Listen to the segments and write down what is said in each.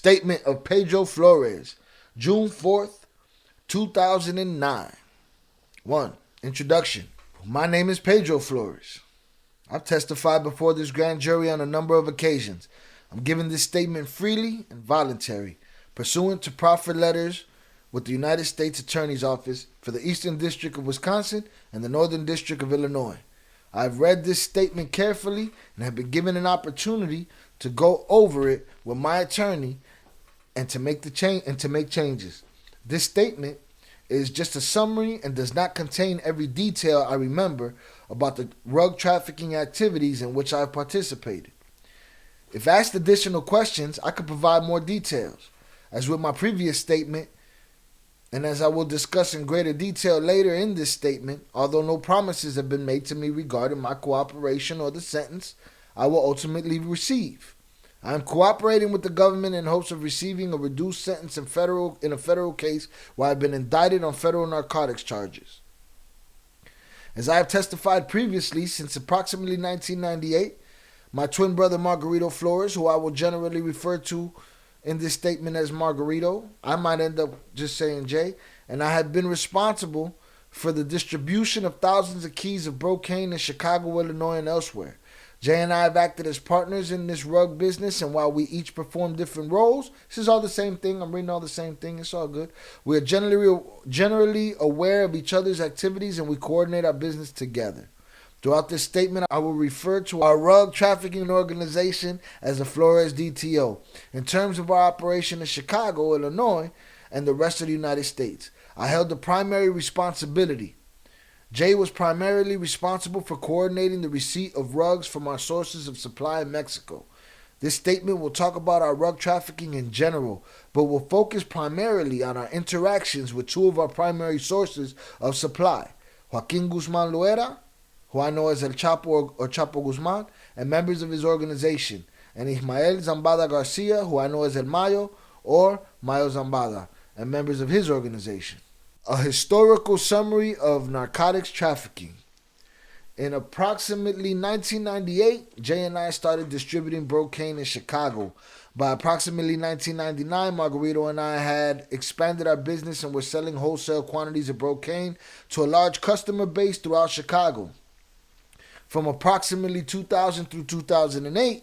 Statement of Pedro Flores, June 4th, 2009. 1. Introduction. My name is Pedro Flores. I've testified before this grand jury on a number of occasions. I'm giving this statement freely and voluntary, pursuant to proffered letters with the United States Attorney's Office for the Eastern District of Wisconsin and the Northern District of Illinois. I've read this statement carefully and have been given an opportunity to go over it with my attorney and to make changes. This statement is just a summary and does not contain every detail I remember about the drug trafficking activities in which I have participated. If asked additional questions, I could provide more details. As with my previous statement, and as I will discuss in greater detail later in this statement, although no promises have been made to me regarding my cooperation or the sentence I will ultimately receive. I am cooperating with the government in hopes of receiving a reduced sentence in a federal case where I have been indicted on federal narcotics charges. As I have testified previously, since approximately 1998, my twin brother Margarito Flores, who I will generally refer to in this statement as Margarito, I might end up just saying Jay, and I have been responsible for the distribution of thousands of keys of brocaine in Chicago, Illinois, and elsewhere. Jay and I have acted as partners in this rug business, and while we each perform different roles, this is all the same thing. I'm reading all the same thing. It's all good. We are generally aware of each other's activities, and we coordinate our business together. Throughout this statement, I will refer to our rug trafficking organization as the Flores DTO. In terms of our operation in Chicago, Illinois, and the rest of the United States, I held the primary responsibility. Jay was primarily responsible for coordinating the receipt of rugs from our sources of supply in Mexico. This statement will talk about our rug trafficking in general, but will focus primarily on our interactions with two of our primary sources of supply, Joaquin Guzman Loera, who I know as El Chapo or Chapo Guzman, and members of his organization, and Ismael Zambada Garcia, who I know as El Mayo or Mayo Zambada, and members of his organization. A historical summary of narcotics trafficking. In approximately 1998, Jay and I started distributing brocaine in Chicago. By approximately 1999, Margarito and I had expanded our business and were selling wholesale quantities of brocaine to a large customer base throughout Chicago. From approximately 2000 through 2008,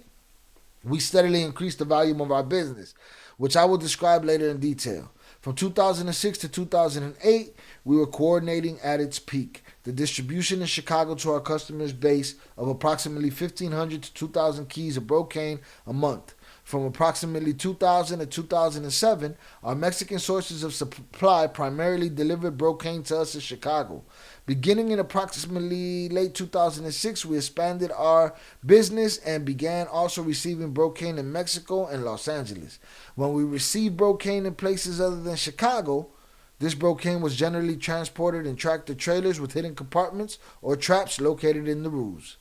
we steadily increased the volume of our business, which I will describe later in detail. From 2006 to 2008, we were coordinating at its peak. The distribution in Chicago to our customers base of approximately 1,500 to 2,000 keys of brocaine a month. From approximately 2000 to 2007, our Mexican sources of supply primarily delivered brocaine to us in Chicago. Beginning in approximately late 2006, we expanded our business and began also receiving brocaine in Mexico and Los Angeles. When we received brocaine in places other than Chicago, this brocaine was generally transported in tractor trailers with hidden compartments or traps located in the roofs.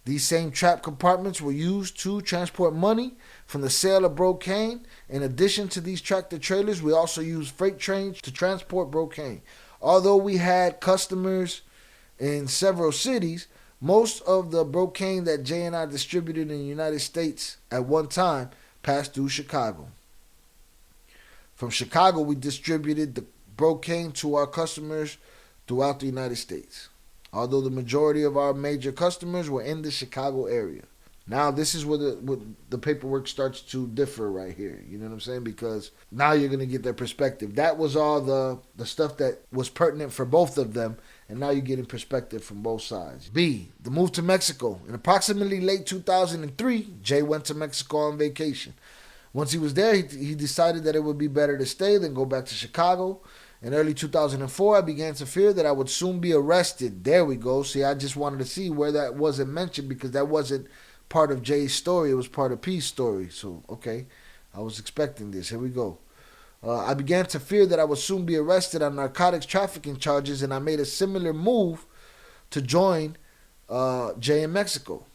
These same trap compartments were used to transport money from the sale of brocaine. In addition to these tractor trailers, we also used freight trains to transport brocaine. Although we had customers in several cities, most of the brocaine that Jay and I distributed in the United States at one time passed through Chicago. From Chicago, we distributed the brocaine to our customers throughout the United States, although the majority of our major customers were in the Chicago area. Now, this is where the paperwork starts to differ right here. You know what I'm saying? Because now you're going to get their perspective. That was all the stuff that was pertinent for both of them, and now you're getting perspective from both sides. B, the move to Mexico. In approximately late 2003, Jay went to Mexico on vacation. Once he was there, he decided that it would be better to stay than go back to Chicago. In early 2004, I began to fear that I would soon be arrested. There we go. See, I just wanted to see where that wasn't mentioned because that wasn't part of Jay's story. It was part of P's story. So, okay, I was expecting this. Here we go. I began to fear that I would soon be arrested on narcotics trafficking charges, and I made a similar move to join Jay in Mexico.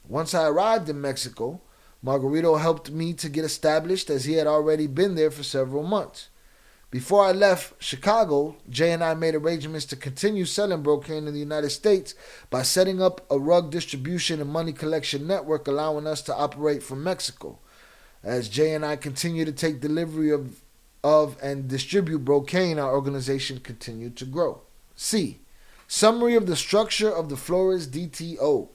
Once I arrived in Mexico, Margarito helped me to get established as he had already been there for several months. Before I left Chicago, Jay and I made arrangements to continue selling brocaine in the United States by setting up a rug distribution and money collection network allowing us to operate from Mexico. As Jay and I continue to take delivery of and distribute Brocane, our organization continued to grow. C. Summary of the structure of the Flores DTO.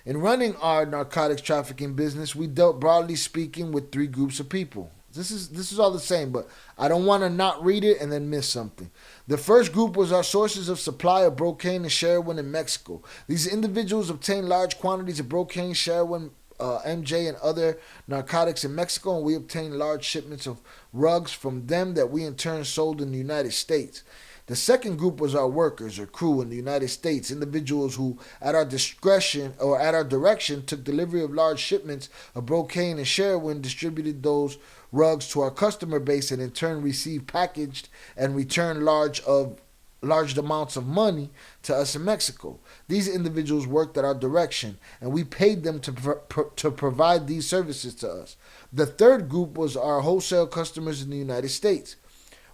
In running our narcotics trafficking business, we dealt, broadly speaking, with three groups of people. This is all the same, but I don't want to not read it and then miss something. The first group was our sources of supply of Brocane and Heroin in Mexico. These individuals obtained large quantities of Brocane, Heroin, MJ, and other narcotics in Mexico, and we obtained large shipments of rugs from them that we in turn sold in the United States. The second group was our workers or crew in the United States, individuals who, at our discretion or at our direction, took delivery of large shipments of Brocane and Heroin, distributed those rugs to our customer base, and in turn received packaged and returned large amounts of money to us in Mexico. These individuals worked at our direction, and we paid them to provide these services to us. The third group was our wholesale customers in the United States.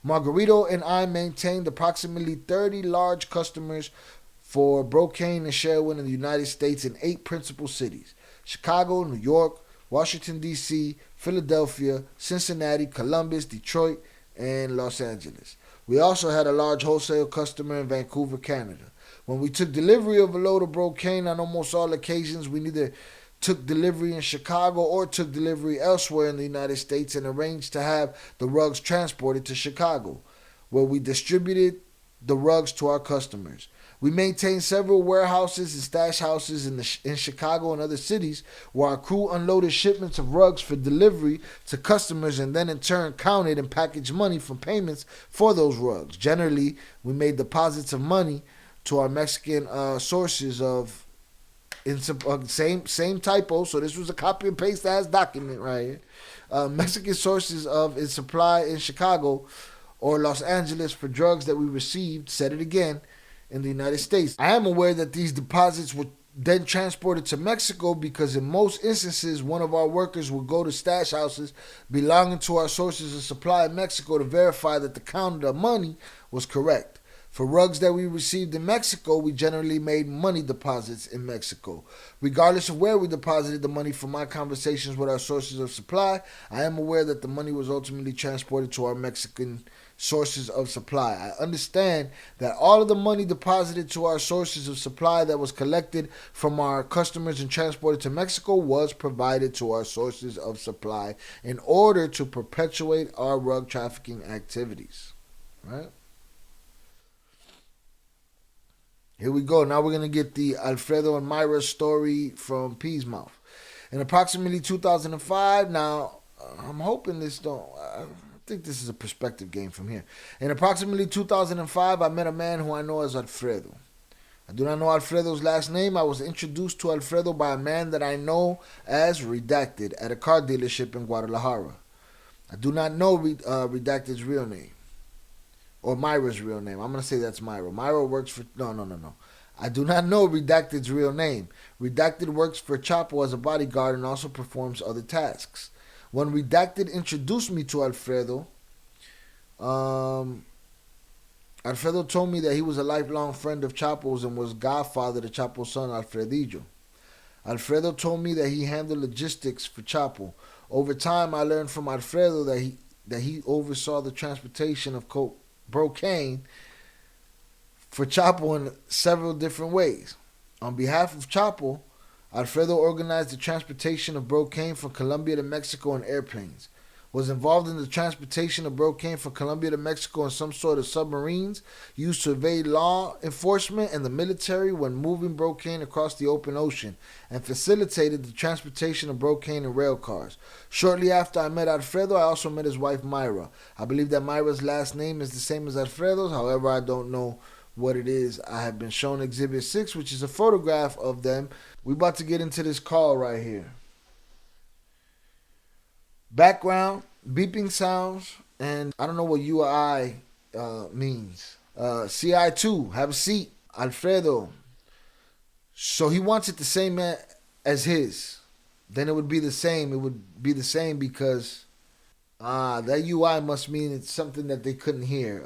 Margarito and I maintained approximately 30 large customers for Brocane and Heroin in the United States in 8 principal cities: Chicago, New York, Washington, D.C., Philadelphia, Cincinnati, Columbus, Detroit, and Los Angeles. We also had a large wholesale customer in Vancouver, Canada. When we took delivery of a load of Brocane, on almost all occasions, we neither took delivery in Chicago or took delivery elsewhere in the United States and arranged to have the rugs transported to Chicago, where we distributed the rugs to our customers. We maintained several warehouses and stash houses in Chicago and other cities where our crew unloaded shipments of rugs for delivery to customers and then in turn counted and packaged money from payments for those rugs. Generally, we made deposits of money to our Mexican sources of same typo, so this was a copy and paste as document right here. Mexican sources of its supply in Chicago or Los Angeles for drugs that we received, said it again, in the United States. I am aware that these deposits were then transported to Mexico because in most instances one of our workers would go to stash houses belonging to our sources of supply in Mexico to verify that the count of money was correct. For rugs that we received in Mexico, we generally made money deposits in Mexico. Regardless of where we deposited the money, from my conversations with our sources of supply, I am aware that the money was ultimately transported to our Mexican sources of supply. I understand that all of the money deposited to our sources of supply that was collected from our customers and transported to Mexico was provided to our sources of supply in order to perpetuate our rug trafficking activities. Right? Here we go. Now we're going to get the Alfredo and Myra story from P's mouth. In approximately 2005, now I'm hoping this don't... I think this is a perspective game from here. In approximately 2005, I met a man who I know as Alfredo. I do not know Alfredo's last name. I was introduced to Alfredo by a man that I know as Redacted at a car dealership in Guadalajara. I do not know Redacted's real name. Or Myra's real name. I'm going to say that's Myra. Myra works for... No. I do not know Redacted's real name. Redacted works for Chapo as a bodyguard and also performs other tasks. When Redacted introduced me to Alfredo, Alfredo told me that he was a lifelong friend of Chapo's and was godfather to Chapo's son, Alfredillo. Alfredo told me that he handled logistics for Chapo. Over time, I learned from Alfredo that he oversaw the transportation of Brocane for Chapo in several different ways. On behalf of Chapo, Alfredo organized the transportation of Brocane from Colombia to Mexico in airplanes, was involved in the transportation of Brocane from Colombia to Mexico in some sort of submarines used to evade law enforcement and the military when moving Brocane across the open ocean, and facilitated the transportation of Brocane in rail cars. Shortly after I met Alfredo, I also met his wife Myra. I believe that Myra's last name is the same as Alfredo's, however I don't know what it is. I have been shown Exhibit 6, which is a photograph of them. We're about to get into this call right here. Background, beeping sounds, and I don't know what UI means. CI2, have a seat. Alfredo. So he wants it the same as his. Then it would be the same. It would be the same because that UI must mean it's something that they couldn't hear.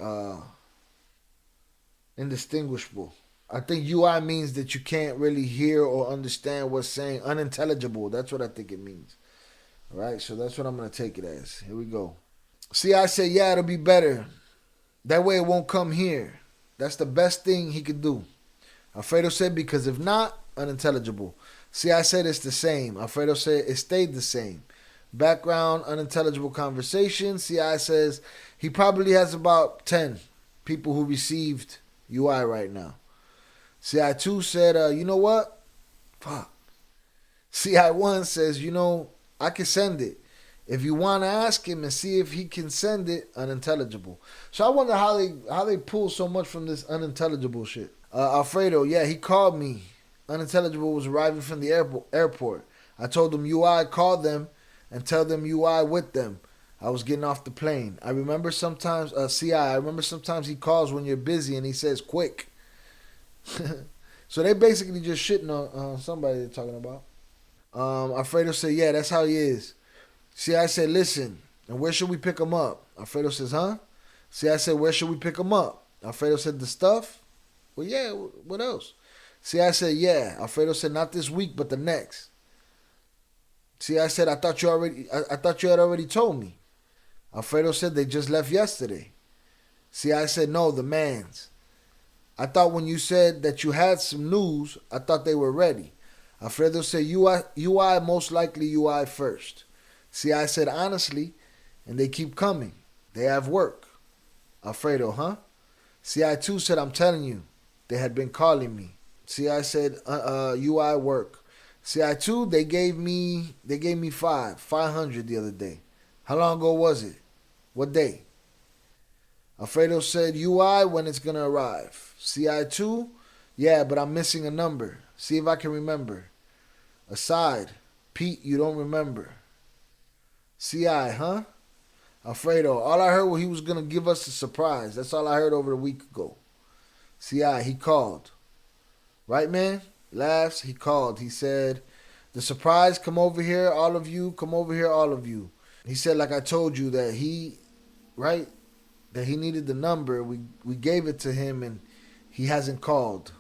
Indistinguishable. I think UI means that you can't really hear or understand what's saying. Unintelligible. That's what I think it means. All right, so that's what I'm going to take it as. Here we go. CI said, yeah, it'll be better. That way it won't come here. That's the best thing he could do. Alfredo said, because if not, unintelligible. CI said it's the same. Alfredo said it stayed the same. Background, unintelligible conversation. CI says he probably has about 10 people who received UI right now. CI2 said, you know what? Fuck. CI1 says, I can send it. If you want to ask him and see if he can send it, unintelligible. So I wonder how they pull so much from this unintelligible shit. Alfredo, yeah, he called me. Unintelligible was arriving from the airport. I told him UI call them and tell them UI with them. I was getting off the plane. I remember sometimes, I remember sometimes he calls when you're busy and he says quick. So they basically just shitting on somebody they're talking about. Alfredo said, yeah, that's how he is. See, I said, listen, and where should we pick him up? Alfredo says, huh? See, I said, where should we pick him up? Alfredo said, the stuff? Well, yeah, what else? See, I said, yeah. Alfredo said, not this week, but the next. See, I said, I thought you had already told me. Alfredo said, they just left yesterday. See, I said, no, the mans. I thought when you said that you had some news, I thought they were ready. Alfredo said, UI most likely UI first. See, I said, honestly, and they keep coming. They have work. Alfredo, huh? CI2 said, I'm telling you, they had been calling me. CI said, UI work. CI2, they gave me 500 the other day. How long ago was it? What day? Alfredo said, UI when it's going to arrive. CI2, yeah, but I'm missing a number. See if I can remember. Aside, Pete, you don't remember. CI, huh? Alfredo, all I heard was he was going to give us a surprise. That's all I heard over a week ago. CI, he called. Right, man? Laughs, he called. He said, the surprise, come over here, all of you. Come over here, all of you. He said, like I told you, that he needed the number. We gave it to him, and he hasn't called.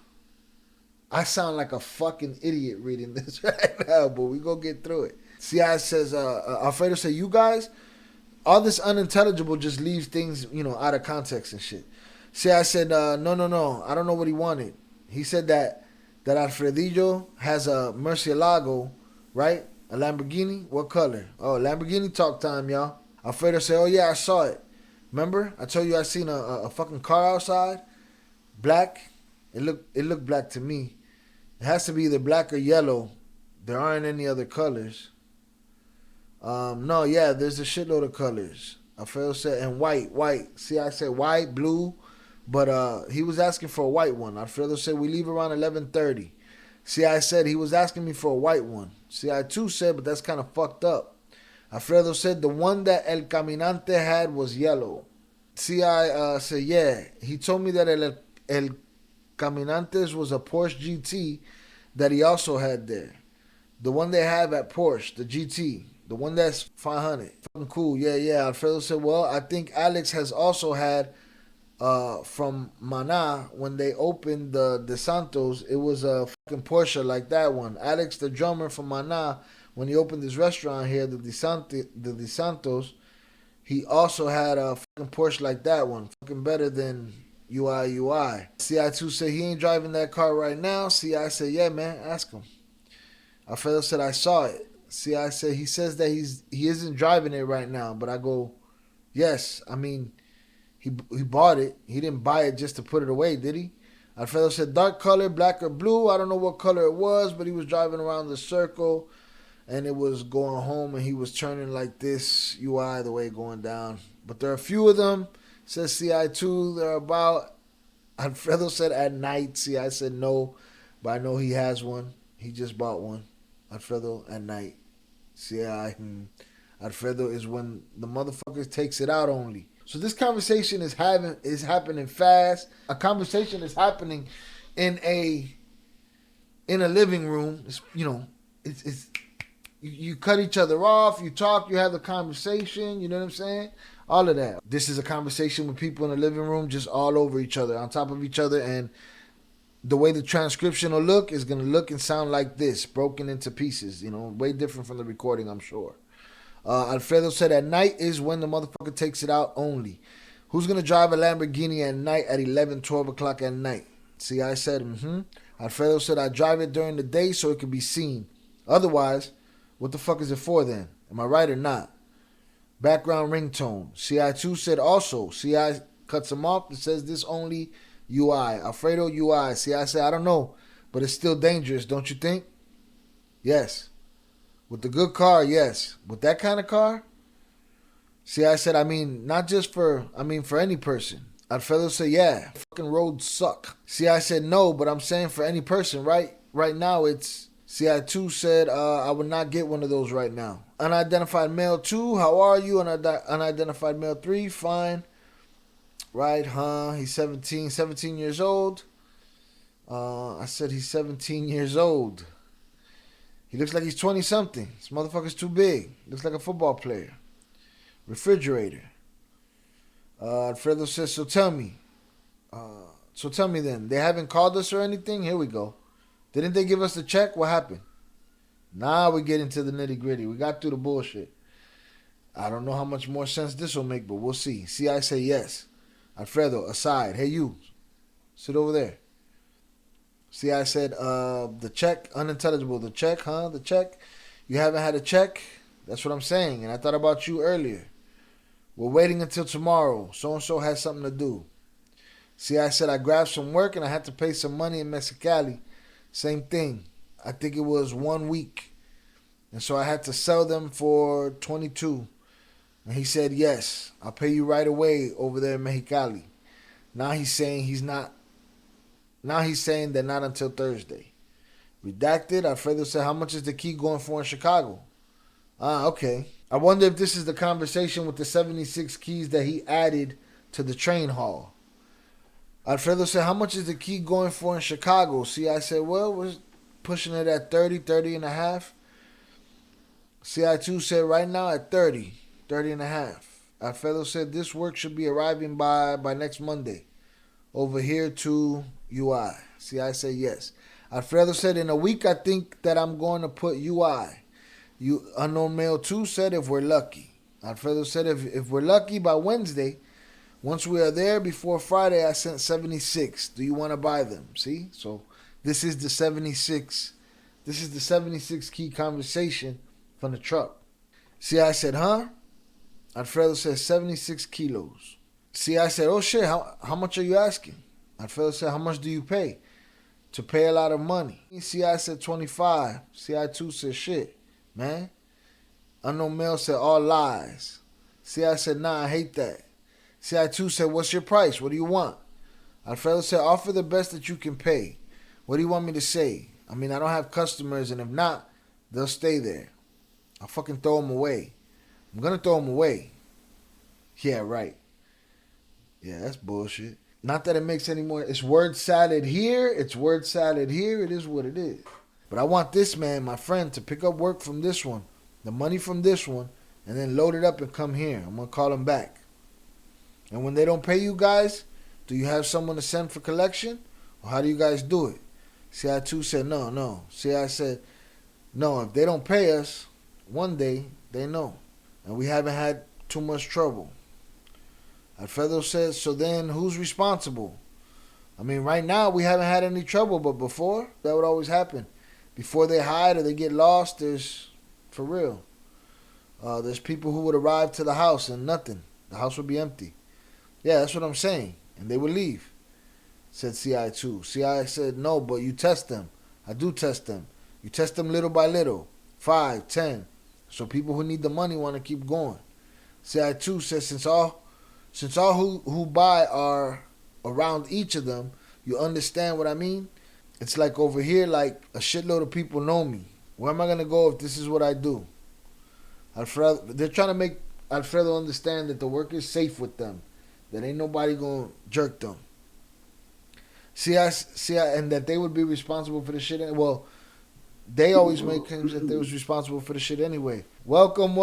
I sound like a fucking idiot reading this right now, but we gonna get through it. CI says, Alfredo said, you guys, all this unintelligible just leaves things, out of context and shit. CI said, no, I don't know what he wanted. He said that Alfredillo has a Murcielago, right? A Lamborghini? What color? Oh, Lamborghini talk time, y'all. Alfredo said, oh yeah, I saw it. Remember? I told you I seen a fucking car outside? Black? It looked black to me. It has to be either black or yellow. There aren't any other colors. No, yeah, there's a shitload of colors. Alfredo said, and white. See, I said white, blue, but he was asking for a white one. Alfredo said, we leave around 11:30. See, I said he was asking me for a white one. See, I too said, but that's kind of fucked up. Alfredo said the one that El Caminante had was yellow. See, I said, yeah. He told me that El Caminantes was a Porsche GT that he also had there. The one they have at Porsche, the GT. The one that's 500. Fucking cool. Yeah. Alfredo said, well, I think Alex has also had from Mana when they opened the De Santos. It was a fucking Porsche like that one. Alex, the drummer from Mana, when he opened his restaurant here, the De Santos, he also had a fucking Porsche like that one. Fucking better than UI. CI2 said he ain't driving that car right now. CI said, yeah, man, ask him. Alfredo said, I saw it. CI said, he says that he isn't driving it right now. But I go, yes, I mean, he bought it. He didn't buy it just to put it away, did he? Alfredo said, dark color, black or blue. I don't know what color it was, but he was driving around the circle. And it was going home, and he was turning like this, UI, the way going down. But there are a few of them, says CI2. They're about, Alfredo said at night. CI said no, but I know he has one. He just bought one. Alfredo at night. CI, Alfredo is when the motherfuckers takes it out only. So this conversation is happening fast. A conversation is happening in a living room. It's you cut each other off, you talk, you have the conversation, you know what I'm saying? All of that. This is a conversation with people in the living room just all over each other, on top of each other, and the way the transcription will look and sound like this, broken into pieces, way different from the recording, I'm sure. Alfredo said at night is when the motherfucker takes it out only. Who's going to drive a Lamborghini at night at 11, 12 o'clock at night? See, I said, Alfredo said I drive it during the day so it can be seen. Otherwise, what the fuck is it for then? Am I right or not? Background ringtone. CI2 said also. CI cuts him off and says this only UI. Alfredo UI. CI said, I don't know, but it's still dangerous, don't you think? Yes. With the good car, yes. With that kind of car? CI said, I mean, not just for, for any person. Alfredo said, yeah, fucking roads suck. CI said, no, but I'm saying for any person, right? Right now, it's... CI2 said, I would not get one of those right now. Unidentified male 2, how are you? Unidentified male 3, fine. Right, huh? He's 17 years old. I said he's 17 years old. He looks like he's 20-something. This motherfucker's too big. Looks like a football player. Refrigerator. Alfredo says, so tell me then. They haven't called us or anything? Here we go. Didn't they give us the check? What happened? Now we get into the nitty gritty. We got through the bullshit. I don't know how much more sense this will make, but we'll see. See, I say yes. Alfredo, aside. Hey, you. Sit over there. See, I said, the check, unintelligible. The check, huh? The check. You haven't had a check? That's what I'm saying. And I thought about you earlier. We're waiting until tomorrow. So-and-so has something to do. See, I said I grabbed some work and I had to pay some money in Mexicali. Same thing. I think it was 1 week. And so I had to sell them for 22. And he said, yes, I'll pay you right away over there in Mexicali. Now he's saying that not until Thursday. Redacted. Alfredo said, how much is the key going for in Chicago? Okay. I wonder if this is the conversation with the 76 keys that he added to the train haul. Alfredo said, how much is the key going for in Chicago? See, I said, well, we're pushing it at 30 and a half. CI2 said right now at 30 and a half. Alfredo said this work should be arriving by next Monday. Over here to UI. CI said yes. Alfredo said in a week I think that I'm going to put UI. Unknown Male 2 said if we're lucky. Alfredo said if we're lucky by Wednesday, once we are there before Friday, I sent 76. Do you want to buy them? See? So this is the 76. This is the 76 key conversation from the truck. See, I said, huh? Alfredo said 76 kilos. See, I said, oh shit, how much are you asking? Alfredo said, how much do you pay? To pay a lot of money. See, I said 25. CI2 said, shit, man. Unknown Male said, all lies. See, I said, nah, I hate that. CI2 said, what's your price? What do you want? Alfredo said, offer the best that you can pay. What do you want me to say? I mean, I don't have customers, and if not, they'll stay there. I'll fucking throw them away. I'm going to throw them away. Yeah, right. Yeah, that's bullshit. Not that it makes any more. It's word salad here. It's word salad here. It is what it is. But I want this man, my friend, to pick up work from this one, the money from this one, and then load it up and come here. I'm going to call him back. And when they don't pay you guys, do you have someone to send for collection? Or how do you guys do it? CI2 said, no. CI said, no, if they don't pay us, one day, they know. And we haven't had too much trouble. Alfredo says, so then who's responsible? I mean, right now, we haven't had any trouble, but before, that would always happen. Before they hide or they get lost, there's, for real, there's people who would arrive to the house and nothing. The house would be empty. Yeah, that's what I'm saying. And they would leave, said CI2. CI said, no, but you test them. I do test them. You test them little by little. 5, 10. So people who need the money want to keep going. CI2 says, since all who buy are around each of them, you understand what I mean? It's like over here, like a shitload of people know me. Where am I going to go if this is what I do? Alfredo, they're trying to make Alfredo understand that the work is safe with them. That ain't nobody gonna jerk them. See, and that they would be responsible for the shit. Well, they always make claims that they was responsible for the shit anyway. Welcome.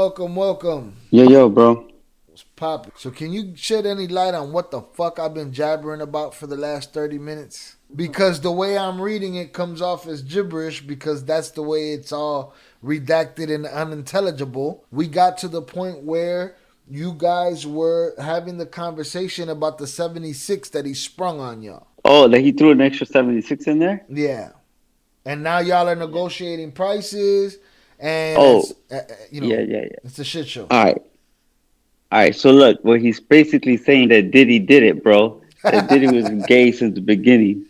Yo, bro. What's poppin'? So can you shed any light on what the fuck I've been jabbering about for the last 30 minutes? Because the way I'm reading it comes off as gibberish because that's the way it's all redacted and unintelligible. We got to the point where you guys were having the conversation about the 76 that he sprung on y'all. Oh, that he threw an extra 76 in there? Yeah. And now y'all are negotiating prices and Oh, yeah, yeah, yeah. it's a shit show. All right. All right. So look, well, he's basically saying that Diddy did it, bro. That Diddy was gay since the beginning.